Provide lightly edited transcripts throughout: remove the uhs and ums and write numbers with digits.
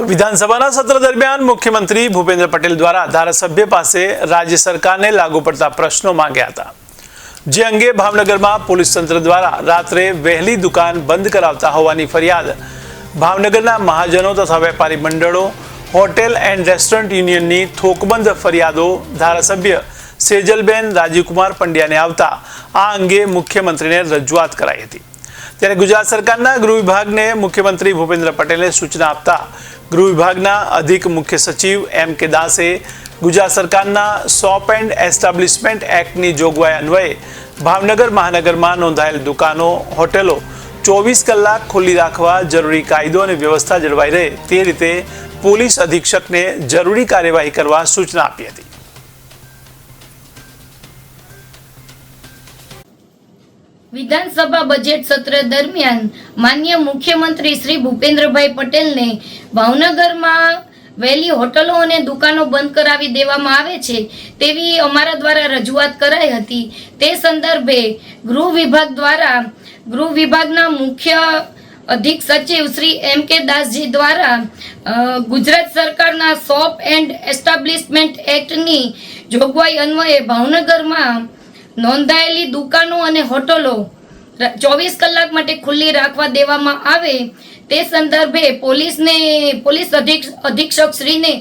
તો વિધાનસભાના સત્ર દરમિયાન મુખ્યમંત્રી ભૂપેન્દ્ર પટેલ દ્વારા ધારાસભ્ય પાસે રાજ્ય સરકારને લાગુ પડતા પ્રશ્નો માંગ્યા હતા, જે અંગે ભાવનગરમાં પોલીસ તંત્ર દ્વારા રાત્રે વહેલી દુકાન બંધ કરાવતા હોવાની ફરિયાદ ભાવનગરના મહાજનો તથા વેપારી મંડળો, હોટેલ એન્ડ રેસ્ટોરન્ટ યુનિયનની થોકબંધ ફરિયાદો ધારાસભ્ય સેજલબેન રાજીવકુમાર પંડ્યાને આવતા આ અંગે મુખ્યમંત્રીને રજૂઆત કરાઈ હતી। ત્યારે ગુજરાત સરકારના ગૃહ વિભાગને મુખ્યમંત્રી ભૂપેન્દ્ર પટેલે સૂચના આપતા ગૃહ વિભાગના અધિક મુખ્ય સચિવ M.K. દાસે ગુજરાત સરકારના શોપ એન્ડ એસ્ટાબ્લિશમેન્ટ એક્ટની જોગવાઈ અન્વયે ભાવનગર મહાનગરમાં નોંધાયેલ દુકાનો, હોટેલો 24 કલાક ખુલ્લી રાખવા જરૂરી કાયદો અને વ્યવસ્થા જળવાઈ રહે તે રીતે પોલીસ અધિક્ષકને જરૂરી કાર્યવાહી કરવા સૂચના આપી હતી। વિધાનસભા બજેટ સત્ર દરમિયાન માન્ય મુખ્યમંત્રી શ્રી ભૂપેન્દ્રભાઈ પટેલને ભાવનગરમાં વહેલી હોટલો અને દુકાનો બંધ કરાવી દેવામાં આવે છે તેવી અમારા દ્વારા રજૂઆત કરાઈ હતી। તે સંદર્ભે ગૃહ વિભાગના મુખ્ય અધિક સચિવ શ્રી M.K. દાસજી દ્વારા ગુજરાત સરકારના શોપ એન્ડ એસ્ટાબ્લિશમેન્ટ એક્ટની જોગવાઈ અન્વયે ભાવનગરમાં નોંધાયેલી દુકાનો અને હોટલો 24 કલાક માટે ખુલ્લી રાખવા દેવામાં આવે તે સંદર્ભે પોલીસ અધિક્ષક શ્રીને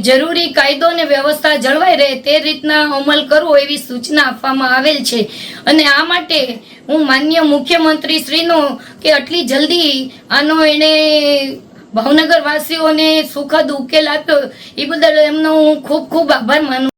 જરૂરી કાયદો અને વ્યવસ્થા જળવાઈ રહે તે રીતના અમલ કરવો એવી સૂચના આપવામાં આવેલ છે। અને આ માટે હું માન્ય મુખ્યમંત્રી શ્રીનો કે આટલી જલ્દી આનો એને ભાવનગર વાસીઓને સુખદ ઉકેલ આપ્યો એ બદલ એમનો હું ખૂબ ખૂબ આભાર માનું।